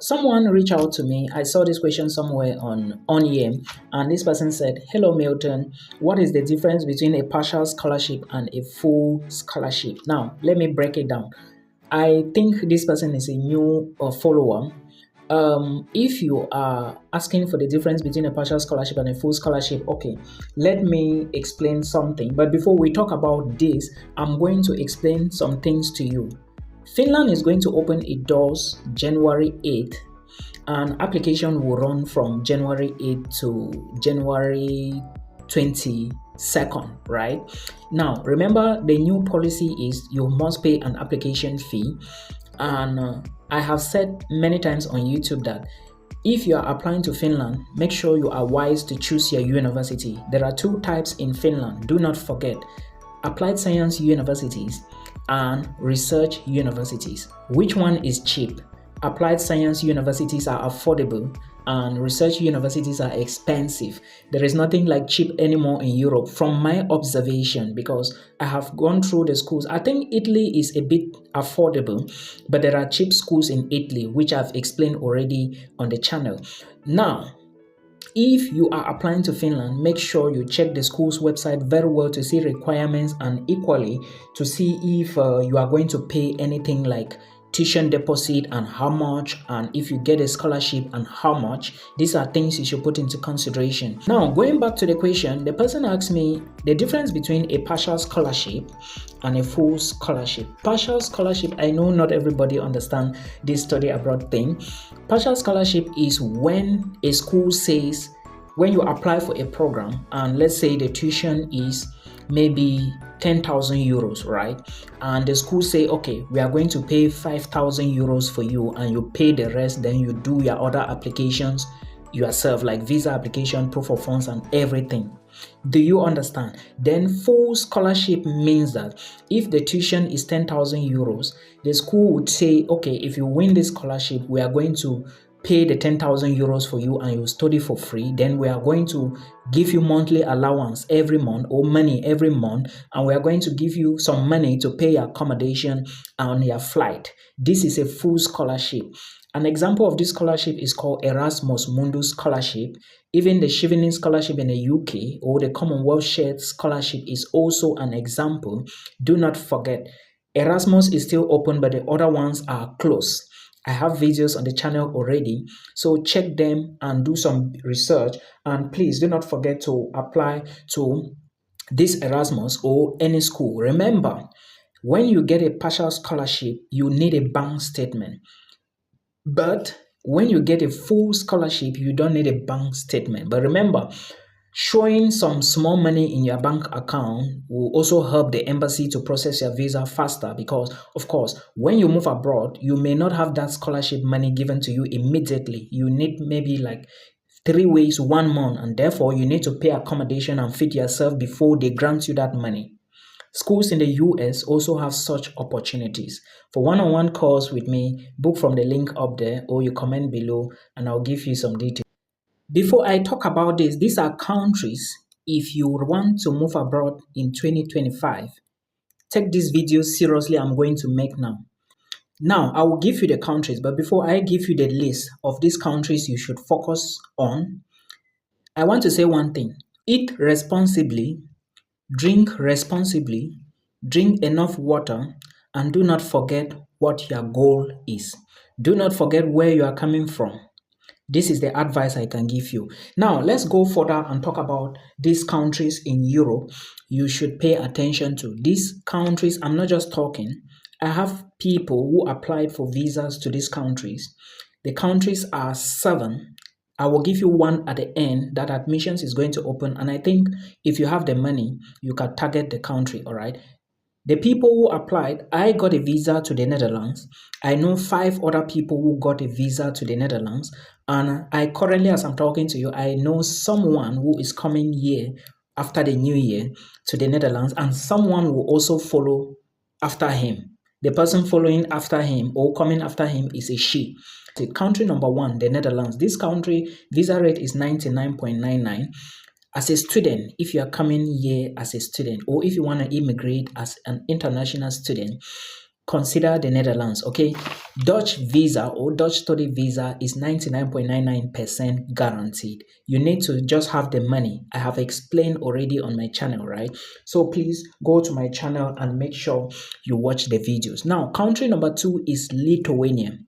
someone reached out to me. I saw this question somewhere on here, and this person said, "Hello Milton, what is the difference between a partial scholarship and a full scholarship?" Now, let me break it down. I think this person is a new follower. If you are asking for the difference between a partial scholarship and a full scholarship, okay, let me explain something. But before we talk about this, I'm going to explain some things to you. Finland is going to open its doors January 8th, and application will run from January 8th to January 22nd, right? Now, remember the new policy is you must pay an application fee, and I have said many times on YouTube that if you are applying to Finland, make sure you are wise to choose your university. There are two types in Finland. Do not forget, applied science universities and research universities. Which one is cheap? Applied science universities are affordable and research universities are expensive. There is nothing like cheap anymore in Europe from my observation, because I have gone through the schools. I think Italy is a bit affordable, but there are cheap schools in Italy, which I've explained already on the channel. Now, if you are applying to Finland, make sure you check the school's website very well to see requirements, and equally to see if you are going to pay anything like tuition deposit and how much, and if you get a scholarship and how much. These are things you should put into consideration. Now, going back to the question, the person asked me the difference between a partial scholarship and a full scholarship. Partial scholarship, I know not everybody understand this study abroad thing. Partial scholarship is when a school says, when you apply for a program, and let's say the tuition is maybe 10,000 euros, right? And the school say, okay, we are going to pay 5,000 euros for you, and you pay the rest, then you do your other applications yourself, like visa application, proof of funds, and everything. Do you understand? Then full scholarship means that if the tuition is 10,000 euros, the school would say, okay, if you win this scholarship, we are going to pay the 10,000 euros for you and you study for free. Then we are going to give you monthly allowance every month, or money every month, and we are going to give you some money to pay your accommodation and your flight. This is a full scholarship. An example of this scholarship is called Erasmus Mundus Scholarship. Even the Chevening Scholarship in the UK or the Commonwealth Shared Scholarship is also an example. Do not forget, Erasmus is still open, but the other ones are closed. I have videos on the channel already, so check them and do some research. And please do not forget to apply to this Erasmus or any school. Remember, when you get a partial scholarship, you need a bank statement. But when you get a full scholarship, you don't need a bank statement. But remember, showing some small money in your bank account will also help the embassy to process your visa faster, because, of course, when you move abroad, you may not have that scholarship money given to you immediately. You need maybe like 3 weeks, 1 month, and therefore you need to pay accommodation and feed yourself before they grant you that money. Schools in the US also have such opportunities. For one-on-one calls with me, book from the link up there, or you comment below and I'll give you some details. Before I talk about this, these are countries if you want to move abroad in 2025. Take this video seriously I'm going to make now. Now, I will give you the countries, but before I give you the list of these countries you should focus on, I want to say one thing. Eat responsibly, drink responsibly, drink enough water, and do not forget what your goal is. Do not forget where you are coming from. This is the advice I can give you. Now, let's go further and talk about these countries in Europe you should pay attention to. These countries, I'm not just talking. I have people who applied for visas to these countries. The countries are 7. I will give you one at the end that admissions is going to open. And I think if you have the money, you can target the country, all right? The people who applied, I got a visa to the Netherlands. I know 5 other people who got a visa to the Netherlands. And I currently, as I'm talking to you, I know someone who is coming here after the new year to the Netherlands, and someone will also follow after him. The person following after him or coming after him is a she. The country number 1, the Netherlands. This country, visa rate is 99.99. As a student, if you are coming here as a student, or if you want to immigrate as an international student, consider the Netherlands, okay? Dutch visa or Dutch study visa is 99.99% guaranteed. You need to just have the money. I have explained already on my channel, right? So please go to my channel and make sure you watch the videos. Now, country number 2 is Lithuania.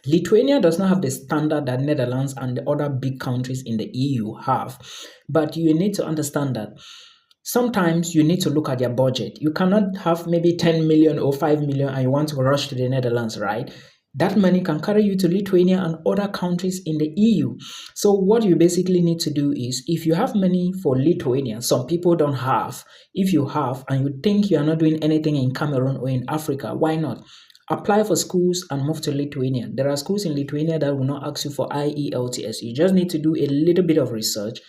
Lithuania does not have the standard that Netherlands and the other big countries in the EU have, but you need to understand that sometimes you need to look at your budget. You cannot have maybe 10 million or 5 million and you want to rush to the Netherlands, right? That money can carry you to Lithuania and other countries in the EU. So what you basically need to do is, if you have money for Lithuania, some people don't have. If you have and you think you are not doing anything in Cameroon or in Africa, why not? Apply for schools and move to Lithuania. There are schools in Lithuania that will not ask you for IELTS. You just need to do a little bit of research.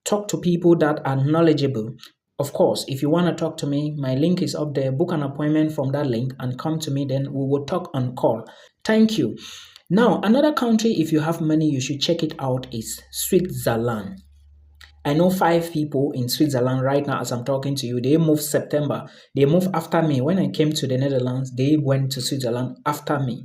Talk to people that are knowledgeable. Of course, if you want to talk to me, my link is up there. Book an appointment from that link and come to me, then we will talk on call. Thank you. Now, another country, if you have money, you should check it out, is Switzerland. I know 5 people in Switzerland right now as I'm talking to you. They moved September. They moved after me. When I came to the Netherlands, they went to Switzerland after me.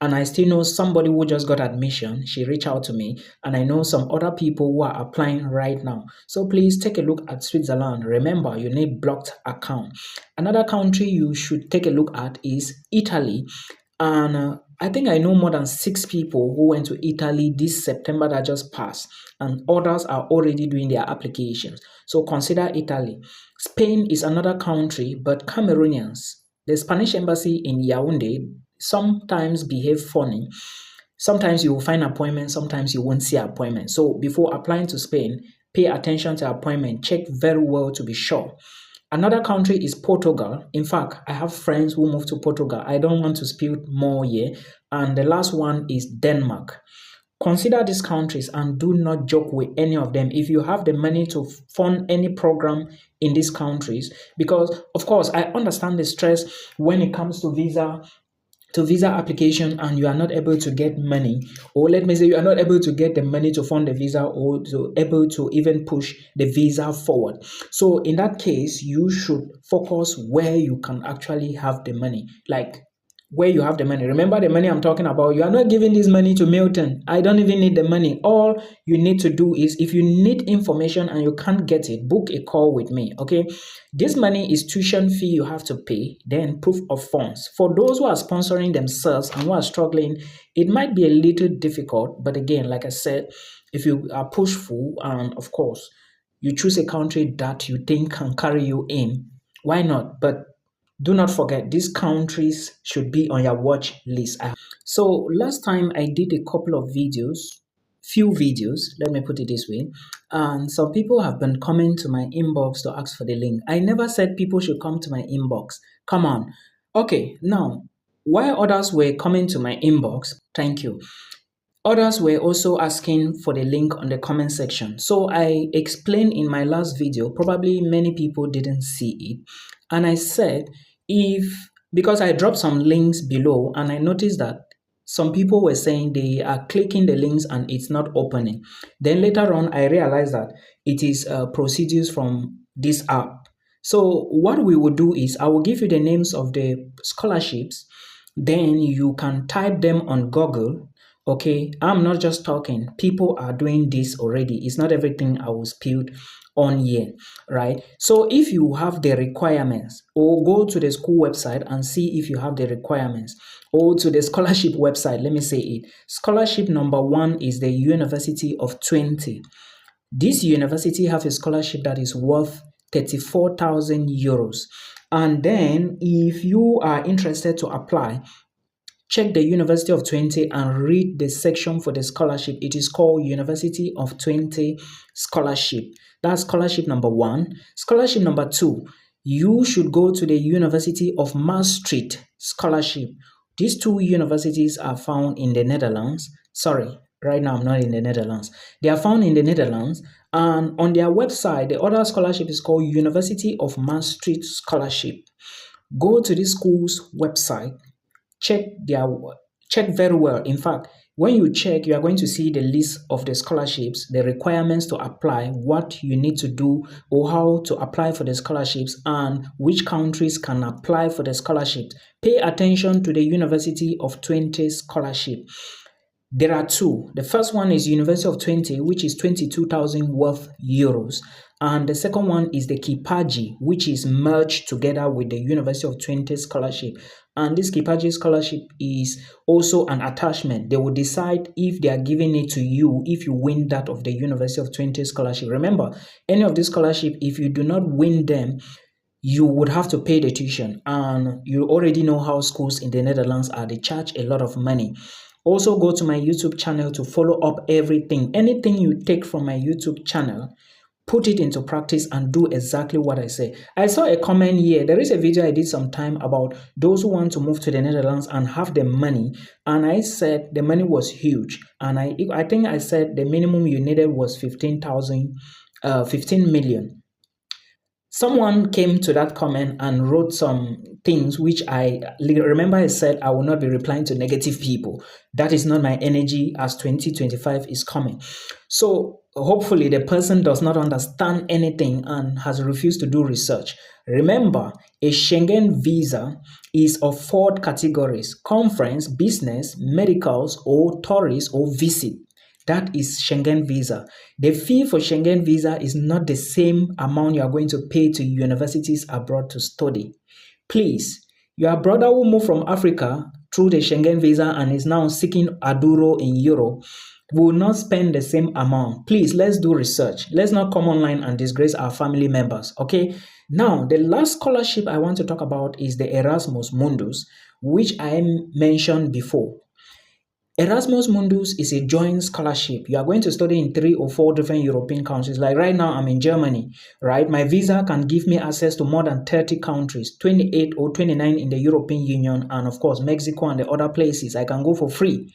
And I still know somebody who just got admission. She reached out to me. And I know some other people who are applying right now. So please take a look at Switzerland. Remember, you need blocked account. Another country you should take a look at is Italy. And I think I know more than 6 people who went to Italy this September that just passed, and others are already doing their applications. So consider Italy. Spain is another country, but Cameroonians, the Spanish embassy in Yaoundé sometimes behave funny. Sometimes you will find appointments, sometimes you won't see appointments. So before applying to Spain, pay attention to appointment. Check very well to be sure. Another country is Portugal. In fact, I have friends who moved to Portugal. I don't want to spill more here. And the last one is Denmark. Consider these countries and do not joke with any of them if you have the money to fund any program in these countries. Because, of course, I understand the stress when it comes to visa application and you are not able to get money, or let me say you are not able to get the money to fund the visa or to able to even push the visa forward. So in that case, you should focus where you can actually have the money, like where you have the money. Remember the money I'm talking about. You are not giving this money to Milton. I don't even need the money. All you need to do is, if you need information and you can't get it, book a call with me, okay? This money is tuition fee you have to pay, then proof of funds. For those who are sponsoring themselves and who are struggling, it might be a little difficult. But again, like I said, if you are pushful and, of course, you choose a country that you think can carry you in, why not? But do not forget, these countries should be on your watch list. So last time I did a couple of videos, few videos, let me put it this way, and some people have been coming to my inbox to ask for the link. I never said people should come to my inbox. Come on. Okay, now, while others were coming to my inbox, thank you, others were also asking for the link on the comment section. So I explained in my last video, probably many people didn't see it. And I said, because I dropped some links below and I noticed that some people were saying they are clicking the links and it's not opening. Then later on, I realized that it is procedures from this app. So what we will do is I will give you the names of the scholarships. Then you can type them on Google. Okay, I'm not just talking. People are doing this already. It's not everything I will spill on here, right? So if you have the requirements, or go to the school website and see if you have the requirements, or to the scholarship website, let me say it. Scholarship number 1 is the University of Twente. This university have a scholarship that is worth 34,000 euros. And then if you are interested to apply, check the University of Twente and read the section for the scholarship. It is called University of Twente Scholarship. That's scholarship number 1. Scholarship number 2, you should go to the University of Maastricht Scholarship. These 2 universities are found in the Netherlands. Sorry, right now I'm not in the Netherlands. They are found in the Netherlands, and on their website, the other scholarship is called University of Maastricht Scholarship. Go to this school's website. Check very well. In fact, When you check, you are going to see the list of the scholarships, the requirements to apply, what you need to do or how to apply for the scholarships, and which countries can apply for the scholarships. Pay attention to the University of Twente scholarship. There are two. The first one is University of Twente, which is 22,000 worth euros. And the second one is the Kipaji, which is merged together with the University of Twente scholarship. And this Kipaji scholarship is also an attachment. They will decide if they are giving it to you if you win that of the University of Twente scholarship. Remember, any of these scholarship, if you do not win them, you would have to pay the tuition. And you already know how schools in the Netherlands are. They charge a lot of money. Also, go to my YouTube channel to follow up everything. Anything you take from my YouTube channel, put it into practice and do exactly what I say. I saw a comment here. There is a video I did some time about those who want to move to the Netherlands and have the money. And I said the money was huge. And I think I said the minimum you needed was 15 million. Someone came to that comment and wrote some things which I remember. I said I will not be replying to negative people. That is not my energy as 2025 is coming. So hopefully the person does not understand anything and has refused to do research. Remember, a Schengen visa is of 4 categories: conference, business, medicals, or tourist or visit. That is Schengen visa. The fee for Schengen visa is not the same amount you are going to pay to universities abroad to study. Please, your brother who moved from Africa through the Schengen visa and is now seeking Aduro in Europe will not spend the same amount. Please, let's do research. Let's not come online and disgrace our family members, okay? Now, the last scholarship I want to talk about is the Erasmus Mundus, which I mentioned before. Erasmus Mundus is a joint scholarship. You are going to study in 3 or 4 different European countries. Like right now, I'm in Germany, right? My visa can give me access to more than 30 countries, 28 or 29 in the European Union, and of course, Mexico and the other places. I can go for free.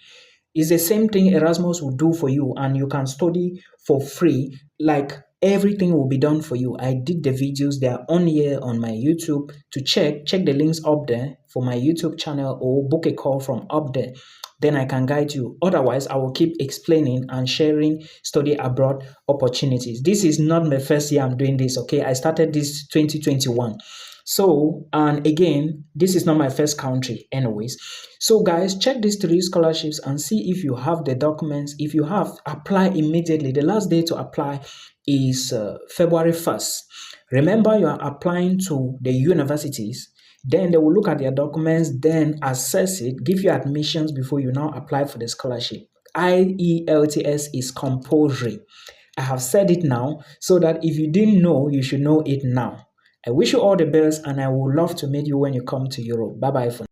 It's the same thing Erasmus will do for you, and you can study for free. Like everything will be done for you. I did the videos. They are on here on my YouTube. To check the links up there for my YouTube channel or book a call from up there. Then I can guide you. Otherwise, I will keep explaining and sharing study abroad opportunities. This is not my first year I'm doing this, okay? I started this 2021. So, and again, this is not my first country anyways. So guys, check these 3 scholarships and see if you have the documents. If you have, apply immediately. The last day to apply is February 1st. Remember, you are applying to the universities. Then they will look at their documents, then assess it, give you admissions before you now apply for the scholarship. IELTS is compulsory. I have said it now so that if you didn't know, you should know it now. I wish you all the best and I would love to meet you when you come to Europe. Bye-bye for now.